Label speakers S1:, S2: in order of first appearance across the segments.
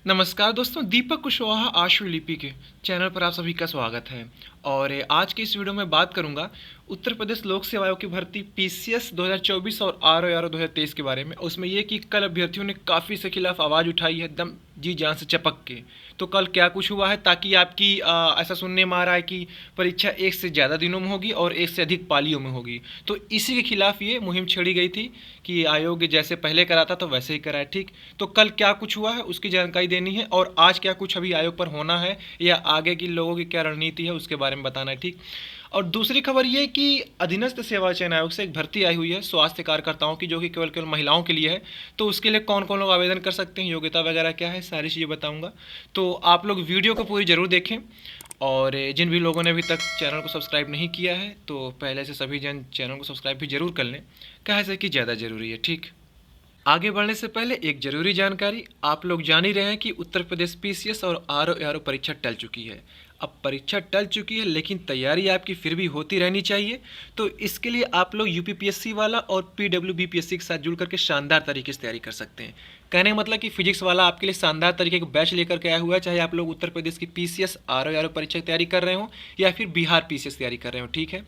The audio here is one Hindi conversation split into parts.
S1: नमस्कार दोस्तों, दीपक कुशवाहा आशुलिपि के चैनल पर आप सभी का स्वागत है। और आज की इस वीडियो में बात करूंगा उत्तर प्रदेश लोक सेवा आयोग की भर्ती पीसीएस 2024 और आरओ 2023 के बारे में। उसमें यह कि कल अभ्यर्थियों ने काफ़ी से खिलाफ आवाज़ उठाई है, दम जी जान से चपक के। तो कल क्या कुछ हुआ है, ताकि आपकी ऐसा सुनने में आ रहा है कि परीक्षा एक से ज़्यादा दिनों में होगी और एक से अधिक पालियों में होगी, तो इसी के खिलाफ ये मुहिम छेड़ी गई थी कि आयोग जैसे पहले कराता तो वैसे ही कराए। ठीक, तो कल क्या कुछ हुआ है उसकी जानकारी देनी है, और आज क्या कुछ अभी आयोग पर होना है या आगे की लोगों की क्या रणनीति है उसके बारे में बताना है। ठीक, और दूसरी खबर ये कि अधीनस्थ सेवा चयन आयोग से एक भर्ती आई हुई है स्वास्थ्य कार्यकर्ताओं की, जो कि केवल केवल महिलाओं के लिए है। तो उसके लिए कौन कौन लोग आवेदन कर सकते हैं, योग्यता वगैरह क्या है, सारी चीज़ें बताऊंगा। तो आप लोग वीडियो को पूरी ज़रूर देखें, और जिन भी लोगों ने अभी तक चैनल को सब्सक्राइब नहीं किया है तो पहले से सभी जन चैनल को सब्सक्राइब भी जरूर कर लें, कहे से कि ज़्यादा ज़रूरी है। ठीक, आगे बढ़ने से पहले एक जरूरी जानकारी। आप लोग जान ही रहे हैं कि उत्तर प्रदेश पीसीएस और आरओ परीक्षा टल चुकी है। अब परीक्षा टल चुकी है लेकिन तैयारी आपकी फिर भी होती रहनी चाहिए। तो इसके लिए आप लोग यूपीपीएससी वाला और पीडब्ल्यूबीपीएससी के साथ जुड़ करके शानदार तरीके से तैयारी कर सकते हैं। कहने का मतलब कि फिजिक्स वाला आपके लिए शानदार तरीके का बैच लेकर के आया हुआ है, चाहे आप लोग उत्तर प्रदेश की पीसीएस आरओ परीक्षा की तैयारी कर रहे हो या फिर बिहार पीसीएस तैयारी कर रहे हो। ठीक है,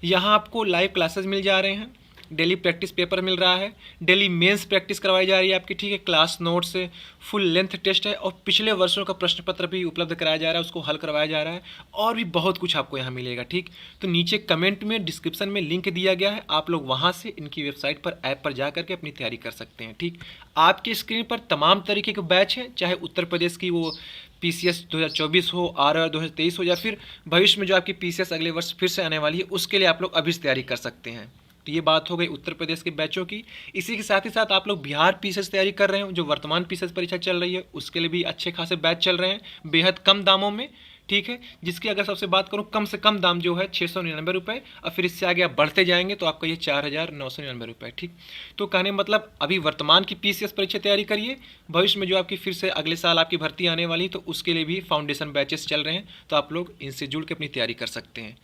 S1: यहाँ आपको लाइव क्लासेस मिल जा रहे हैं, डेली प्रैक्टिस पेपर मिल रहा है, डेली मेंस प्रैक्टिस करवाई जा रही है आपकी। ठीक है, क्लास नोट्स से फुल लेंथ टेस्ट है, और पिछले वर्षों का प्रश्न पत्र भी उपलब्ध कराया जा रहा है, उसको हल करवाया जा रहा है, और भी बहुत कुछ आपको यहाँ मिलेगा। ठीक, तो नीचे कमेंट में डिस्क्रिप्शन में लिंक दिया गया है, आप लोग वहाँ से इनकी वेबसाइट पर ऐप पर जा करके अपनी तैयारी कर सकते हैं। ठीक, आपकी स्क्रीन पर तमाम तरीके के बैच हैं, चाहे उत्तर प्रदेश की वो पीसीएस 2024 हो, आरओ 2023 हो, या फिर भविष्य में जो आपकी पीसीएस अगले वर्ष फिर से आने वाली है, उसके लिए आप लोग अभी से तैयारी कर सकते हैं। तो ये बात हो गई उत्तर प्रदेश के बैचों की। इसी के साथ ही साथ आप लोग बिहार पीसीएस तैयारी कर रहे हो, जो वर्तमान पीसीएस परीक्षा चल रही है, उसके लिए भी अच्छे खासे बैच चल रहे हैं बेहद कम दामों में। ठीक है, जिसकी अगर सबसे बात करूँ, कम से कम दाम जो है 699 रुपये, और फिर इससे आगे आप बढ़ते जाएंगे तो आपका ये 4999 रुपये। ठीक, तो कहने मतलब अभी वर्तमान की पीसीएस परीक्षा तैयारी करिए, भविष्य में जो आपकी फिर से अगले साल आपकी भर्ती आने वाली, तो उसके लिए भी फाउंडेशन बैचेस चल रहे हैं, तो आप लोग इनसे जुड़ के अपनी तैयारी कर सकते हैं।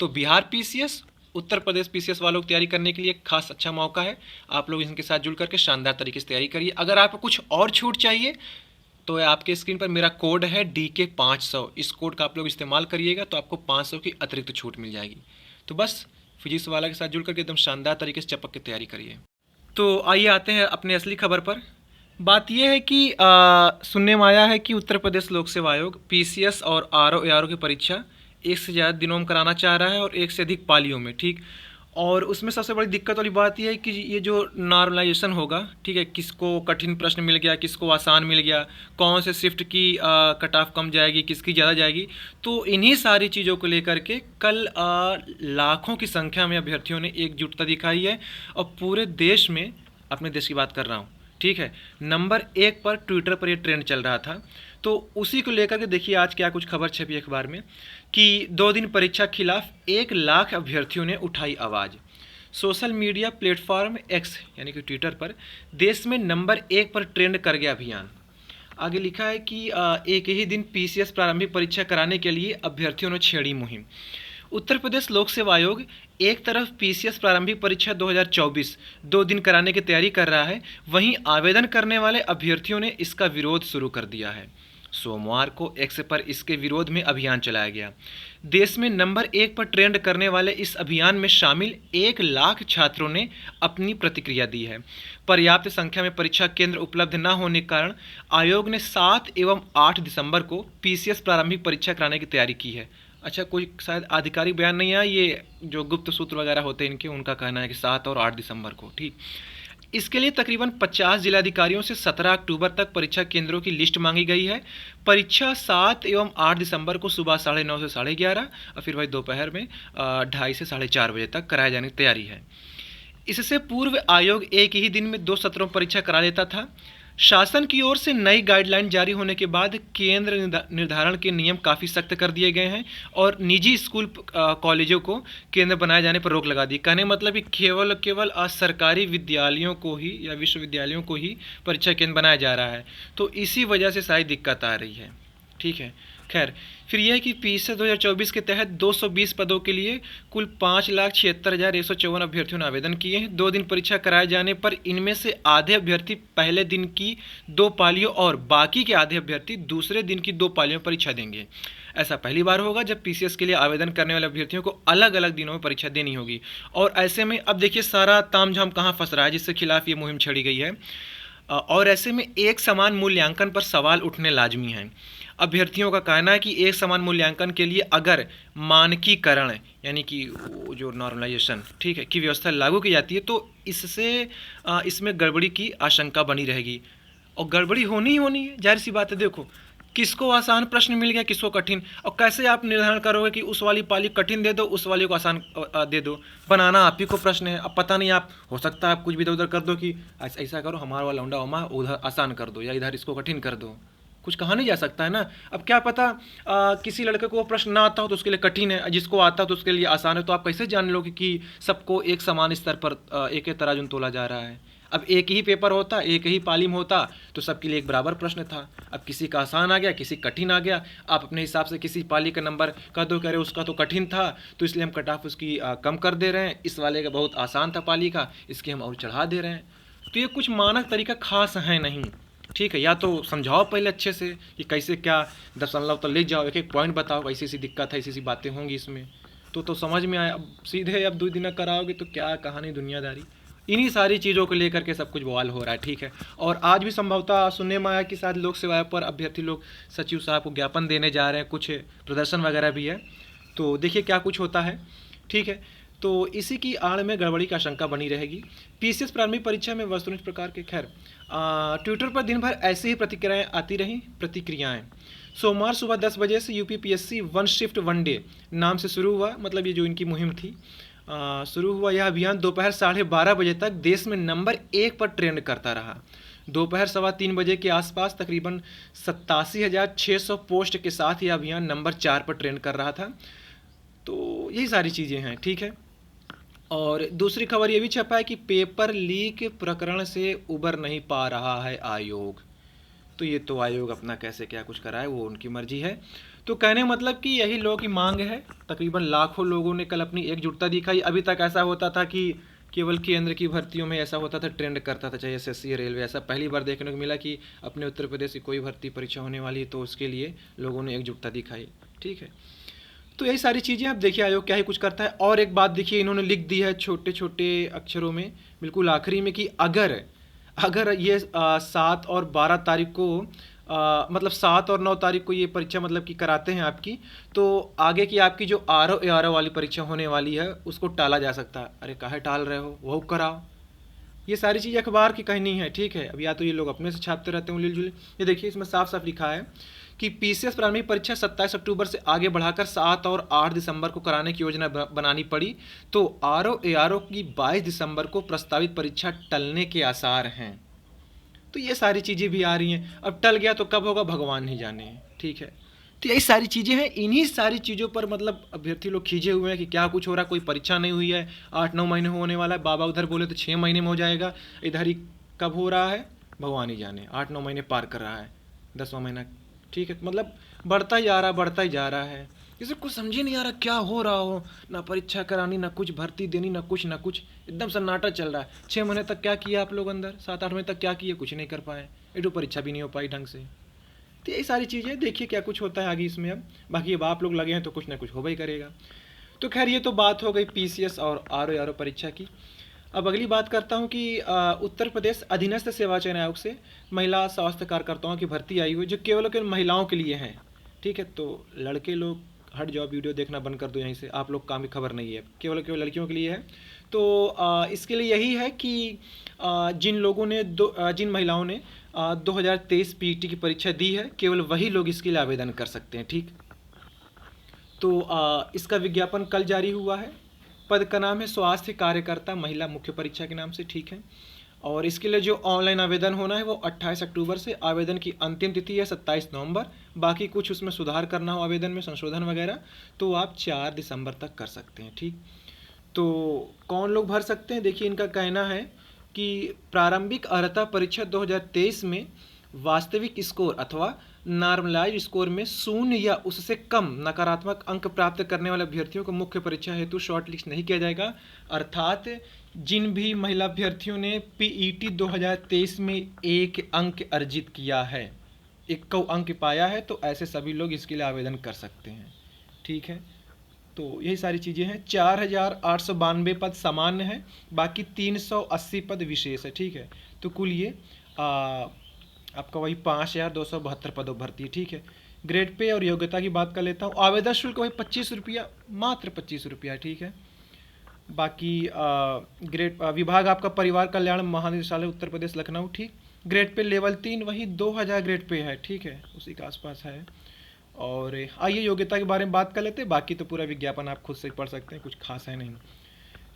S1: तो बिहार पीसीएस, उत्तर प्रदेश पीसीएस वालों को तैयारी करने के लिए एक खास अच्छा मौका है, आप लोग इनके साथ जुड़ करके शानदार तरीके से तैयारी करिए। अगर आपको कुछ और छूट चाहिए तो आपके स्क्रीन पर मेरा कोड है DK500, इस कोड का आप लोग इस्तेमाल करिएगा तो आपको 500 की अतिरिक्त छूट मिल जाएगी। तो बस फिजिक्स वाला के साथ जुड़ करके एकदम शानदार तरीके से चपक के तैयारी करिए। तो आइए आते हैं अपने असली खबर पर। बात यह है कि सुनने में आया है कि उत्तर प्रदेश लोक सेवा आयोग पीसीएस और आरओ की परीक्षा एक से ज़्यादा दिनों में कराना चाह रहा है और एक से अधिक पालियों में। ठीक, और उसमें सबसे बड़ी दिक्कत वाली बात यह है कि ये जो नॉर्मलाइजेशन होगा, ठीक है, किसको कठिन प्रश्न मिल गया, किसको आसान मिल गया, कौन से शिफ्ट की कट ऑफ कम जाएगी, किसकी ज़्यादा जाएगी, तो इन्हीं सारी चीज़ों को लेकर के कल लाखों की संख्या में अभ्यर्थियों ने एकजुटता दिखाई है, और पूरे देश में, अपने देश की बात कर रहा हूँ, ठीक है, नंबर 1 पर ट्विटर पर ये ट्रेंड चल रहा था। तो उसी को लेकर के देखिए आज क्या कुछ खबर छपी अखबार में कि 2 दिन परीक्षा के खिलाफ 1 लाख अभ्यर्थियों ने उठाई आवाज़। सोशल मीडिया प्लेटफॉर्म एक्स यानी कि ट्विटर पर देश में नंबर 1 पर ट्रेंड कर गया अभियान। आगे लिखा है कि एक ही दिन पीसीएस प्रारंभिक परीक्षा कराने के लिए अभ्यर्थियों ने छेड़ी मुहिम। उत्तर प्रदेश लोक सेवा आयोग एक तरफ पीसीएस प्रारंभिक परीक्षा 2024 2 दिन कराने की तैयारी कर रहा है, वहीं आवेदन करने वाले अभ्यर्थियों ने इसका विरोध शुरू कर दिया है। सोमवार को एक्स पर इसके विरोध में अभियान चलाया गया। देश में नंबर 1 पर ट्रेंड करने वाले इस अभियान में शामिल 1 लाख छात्रों ने अपनी प्रतिक्रिया दी है। पर्याप्त संख्या में परीक्षा केंद्र उपलब्ध न होने के कारण आयोग ने 7 एवं 8 दिसंबर को पीसीएस प्रारंभिक परीक्षा कराने की तैयारी की है। अच्छा, कोई शायद आधिकारिक बयान नहीं आया, ये जो गुप्त सूत्र वगैरह होते हैं इनके, उनका कहना है कि 7 और 8 दिसंबर को। ठीक, इसके लिए तकरीबन 50 जिलाधिकारियों से 17 अक्टूबर तक परीक्षा केंद्रों की लिस्ट मांगी गई है। परीक्षा 7 एवं 8 दिसंबर को सुबह 9:30 से 11:30 और फिर वही दोपहर में 2:30 से 4:30 बजे तक कराए जाने की तैयारी है। इससे पूर्व आयोग एक ही दिन में 2 सत्रों में परीक्षा करा लेता था। शासन की ओर से नई गाइडलाइन जारी होने के बाद केंद्र निर्धारण के नियम काफ़ी सख्त कर दिए गए हैं, और निजी स्कूल कॉलेजों को केंद्र बनाए जाने पर रोक लगा दी। कहने मतलब कि केवल सरकारी विद्यालयों को ही या विश्वविद्यालयों को ही परीक्षा केंद्र बनाया जा रहा है, तो इसी वजह से सारी दिक्कत आ रही है। ठीक है, खैर, फिर यह है कि पीसीएस 2024 के तहत 220 पदों के लिए कुल 5,76,154 अभ्यर्थियों ने आवेदन किए हैं। 2 दिन परीक्षा कराए जाने पर इनमें से आधे अभ्यर्थी पहले दिन की 2 पालियों और बाकी के आधे अभ्यर्थी दूसरे दिन की 2 पालियों में परीक्षा देंगे। ऐसा पहली बार होगा जब पीसीएस के लिए आवेदन करने वाले अभ्यर्थियों को अलग अलग दिनों में परीक्षा देनी होगी। और ऐसे में अब देखिए सारा तामझाम कहाँ फंस रहा है, जिसके खिलाफ ये मुहिम छेड़ी गई है। और ऐसे में एक समान मूल्यांकन पर सवाल उठने लाजमी हैं। अभ्यर्थियों का कहना है कि एक समान मूल्यांकन के लिए अगर मानकीकरण यानी कि जो नॉर्मलाइजेशन ठीक है की व्यवस्था लागू की जाती है तो इससे इसमें गड़बड़ी की आशंका बनी रहेगी। और गड़बड़ी होनी ही होनी है, जाहिर सी बात है। देखो किसको आसान प्रश्न मिल गया, किसको कठिन, और कैसे आप निर्धारण करोगे कि उस वाली पाली कठिन दे दो, उस वाली को आसान दे दो। बनाना आप ही को प्रश्न है। अब पता नहीं, आप हो सकता है आप कुछ भी इधर उधर कर दो कि ऐसा करो, हमारा वाला लौंडा होमा उधर आसान कर दो या इधर इसको कठिन कर दो। कुछ कहा नहीं जा सकता है ना। अब क्या पता किसी लड़के को वो प्रश्न ना आता हो तो उसके लिए कठिन है, जिसको आता हो तो उसके लिए आसान है। तो आप कैसे जान लोगे कि सबको एक समान स्तर पर एक ही तराजू तोला जा रहा है। अब एक ही पेपर होता, एक ही पालिम होता तो सबके लिए एक बराबर प्रश्न था। अब किसी का आसान आ गया, किसी कठिन आ गया। आप अपने हिसाब से किसी पाली का नंबर कर दो, कह रहे उसका तो कठिन था तो इसलिए हम कट ऑफ उसकी कम कर दे रहे हैं, इस वाले का बहुत आसान था पाली का, इसके हम और चढ़ा दे रहे हैं। तो ये कुछ मानक तरीका खास है नहीं, ठीक है। या तो समझाओ पहले अच्छे से कि कैसे क्या दशमलव तो लिख जाओ, एक एक पॉइंट बताओ, ऐसी ऐसी दिक्कत है, ऐसी ऐसी बातें होंगी इसमें, तो समझ में आया। अब सीधे अब 2 दिन कराओगे तो क्या कहानी दुनियादारी। इन्हीं सारी चीज़ों को लेकर के सब कुछ बवाल हो रहा है, ठीक है। और आज भी संभवतः सुनने में आया कि शायद लोक सेवा पर अभ्यर्थी लोग सचिव साहब को ज्ञापन देने जा रहे हैं, कुछ प्रदर्शन वगैरह भी है। तो देखिए क्या कुछ होता है, ठीक है। तो इसी की आड़ में गड़बड़ी की आशंका बनी रहेगी। पीसीएस प्रारंभिक परीक्षा में वस्तुनिष्ठ इस प्रकार के खैर ट्विटर पर दिन भर ऐसे ही प्रतिक्रियाएं। सोमवार सुबह 10 बजे से UPPSC one shift one day नाम से शुरू हुआ, मतलब ये जो इनकी मुहिम थी शुरू हुआ। यह अभियान दोपहर 12:30 बजे तक देश में नंबर 1 पर ट्रेंड करता रहा। दोपहर 3:15 बजे के आसपास तकरीबन 87,600 पोस्ट के साथ यह अभियान नंबर 4 पर ट्रेंड कर रहा था। तो यही सारी चीज़ें हैं, ठीक है। और दूसरी खबर ये भी छपा है कि पेपर लीक प्रकरण से उबर नहीं पा रहा है आयोग। तो ये तो आयोग अपना कैसे क्या कुछ कराए वो उनकी मर्जी है। तो कहने मतलब कि यही लोगों की मांग है। तकरीबन लाखों लोगों ने कल अपनी एकजुटता दिखाई। अभी तक ऐसा होता था कि केवल केंद्र की भर्तियों में ऐसा होता था, ट्रेंड करता था, चाहे एसएससी या रेलवे। ऐसा पहली बार देखने को मिला कि अपने उत्तर प्रदेश की कोई भर्ती परीक्षा होने वाली है तो उसके लिए लोगों ने एकजुटता दिखाई, ठीक है। तो यही सारी चीज़ें। अब देखिए आयोग क्या ही कुछ करता है। और एक बात देखिए, इन्होंने लिख दी है छोटे छोटे अक्षरों में बिल्कुल आखिरी में कि अगर ये 7 और 12 तारीख को मतलब 7 और 9 तारीख को ये परीक्षा मतलब कि कराते हैं आपकी, तो आगे की आपकी जो आरओ एआरओ वाली परीक्षा होने वाली है उसको टाला जा सकता है। अरे काहे टाल रहे हो, वो कराओ। ये सारी चीज़ अखबार की कहनी है, ठीक है। अब या तो ये लोग अपने से छापते रहते हैं मिल जुल। ये देखिए इसमें साफ साफ लिखा है कि पीसीएस प्रारंभिक परीक्षा 27 अक्टूबर से आगे बढ़ाकर 7 और 8 दिसंबर को कराने की योजना बनानी पड़ी, तो आरओ एआरओ की 22 दिसंबर को प्रस्तावित परीक्षा टलने के आसार हैं। तो ये सारी चीज़ें भी आ रही हैं। अब टल गया तो कब होगा भगवान ही जाने, ठीक है। तो यही सारी चीज़ें हैं। इन्हीं सारी चीज़ों पर मतलब अभ्यर्थी लोग खींचे हुए हैं कि क्या कुछ हो रहा है। कोई परीक्षा नहीं हुई है, 8-9 महीने होने वाला है। बाबा उधर बोले तो 6 महीने में हो जाएगा, इधर ही कब हो रहा है भगवान ही जाने। 8-9 महीने पार कर रहा है, 10वां महीना, ठीक है। मतलब बढ़ता ही जा रहा है। इसे कुछ समझ ही नहीं आ रहा क्या हो रहा हो। ना परीक्षा करानी, ना कुछ भर्ती देनी, ना कुछ एकदम सन्नाटा चल रहा है। 6 महीने तक क्या किया आप लोग अंदर, 7-8 महीने तक क्या किए, कुछ नहीं कर पाए। एक तो परीक्षा भी नहीं हो पाई ढंग से। तो यही सारी चीज़ें देखिए क्या कुछ होता है आगे इसमें। अब बाकी अब आप लोग लगे हैं तो कुछ ना कुछ हो ही करेगा। तो खैर ये तो बात हो गई पीसीएस और आरओ परीक्षा की। अब अगली बात करता हूँ कि उत्तर प्रदेश अधीनस्थ सेवा चयन आयोग से महिला स्वास्थ्य कार्यकर्ताओं की भर्ती आई हुई जो केवल महिलाओं के लिए हैं, ठीक है। तो लड़के लोग हट जाओ, वीडियो देखना बंद कर दो यहीं से, आप लोग काम की खबर नहीं है, केवल लड़कियों के लिए है। तो इसके लिए यही है कि जिन महिलाओं ने 2023 पीईटी की परीक्षा दी है केवल वही लोग इसके लिए आवेदन कर सकते हैं, ठीक। तो इसका विज्ञापन कल जारी हुआ है। पद का नाम है स्वास्थ्य कार्यकर्ता महिला मुख्य परीक्षा के नाम से, ठीक है। और इसके लिए जो ऑनलाइन आवेदन होना है वो 28 अक्टूबर से, आवेदन की अंतिम तिथि है 27 नवंबर। बाकी कुछ उसमें सुधार करना हो आवेदन में, संशोधन वगैरह, तो आप 4 दिसंबर तक कर सकते हैं, ठीक। तो कौन लोग भर सकते हैं, देखिए इनका कहना है कि प्रारंभिक अर्हता परीक्षा 2023 में वास्तविक स्कोर अथवा नॉर्मलाइज स्कोर में 0 या उससे कम नकारात्मक अंक प्राप्त करने वाले अभ्यर्थियों को मुख्य परीक्षा हेतु शॉर्ट लिस्ट नहीं किया जाएगा। अर्थात जिन भी महिला अभ्यर्थियों ने पीईटी 2023 में 1 अंक अर्जित किया है, 1 अंक पाया है, तो ऐसे सभी लोग इसके लिए आवेदन कर सकते हैं। ठीक है, तो यही सारी चीज़ें हैं। 4892 पद सामान्य है, बाकी 380 पद विशेष है। ठीक है, तो कुल ये आपका वही 5272 पदों भर्ती है। ठीक है, ग्रेड पे और योग्यता की बात कर लेता हूँ। आवेदन शुल्क वही 25 रुपया, मात्र 25 रुपया। ठीक है, बाकी ग्रेड विभाग आपका परिवार कल्याण महानिदेशालय उत्तर प्रदेश लखनऊ। ठीक, ग्रेड पे लेवल 3 वही 2000 ग्रेड पे है। ठीक है, उसी के आसपास है। और आइए योग्यता के बारे में बात कर लेते हैं। बाकी तो पूरा विज्ञापन आप खुद से पढ़ सकते हैं, कुछ खास है नहीं।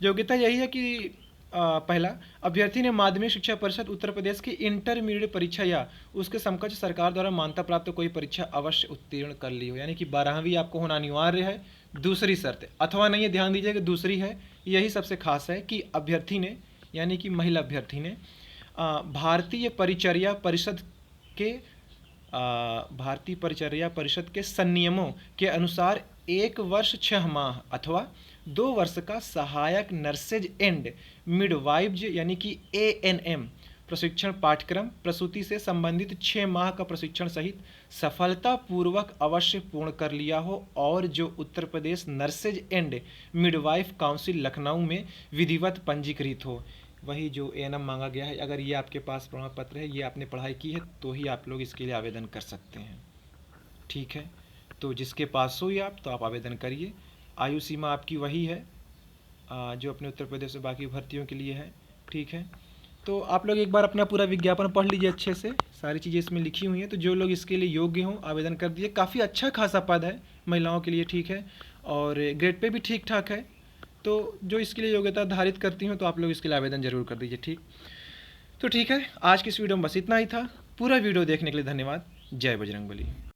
S1: योग्यता यही है कि पहला, अभ्यर्थी ने माध्यमिक शिक्षा परिषद उत्तर प्रदेश की इंटरमीडिएट परीक्षा या उसके समकक्ष सरकार द्वारा मान्यता प्राप्त कोई परीक्षा अवश्य उत्तीर्ण कर ली हो, यानी कि 12वीं आपको होना अनिवार्य है। दूसरी शर्त अथवा नहीं है, ध्यान दीजिएगा, दूसरी है, यही सबसे खास है कि अभ्यर्थी ने, यानी कि महिला अभ्यर्थी ने भारतीय परिचर्या परिषद के संनियमों के अनुसार 1 वर्ष 6 माह अथवा 2 वर्ष का सहायक नर्सेज एंड मिडवाइव्स यानी कि ANM प्रशिक्षण पाठ्यक्रम, प्रसूति से संबंधित 6 माह का प्रशिक्षण सहित सफलतापूर्वक अवश्य पूर्ण कर लिया हो, और जो Uttar Pradesh nurses and midwife council Lucknow में विधिवत पंजीकृत हो। वही जो ANM मांगा गया है, अगर ये आपके पास प्रमाण पत्र है, ये आपने पढ़ाई की है, तो ही आप लोग इसके लिए आवेदन कर सकते हैं। ठीक है, तो जिसके पास हो या आप, तो आप आवेदन करिए। आयु सीमा आपकी वही है जो अपने उत्तर प्रदेश से बाकी भर्तियों के लिए है। ठीक है, तो आप लोग एक बार अपना पूरा विज्ञापन पढ़ लीजिए अच्छे से, सारी चीज़ें इसमें लिखी हुई हैं। तो जो लोग इसके लिए योग्य हों आवेदन कर दिए। काफ़ी अच्छा खासा पद है महिलाओं के लिए। ठीक है, और ग्रेड पे भी ठीक ठाक है। तो जो इसके लिए योग्यता धारित करती हूँ, तो आप लोग इसके लिए आवेदन जरूर कर दीजिए। ठीक, तो ठीक है, आज की इस वीडियो में बस इतना ही था। पूरा वीडियो देखने के लिए धन्यवाद। जय बजरंगबली।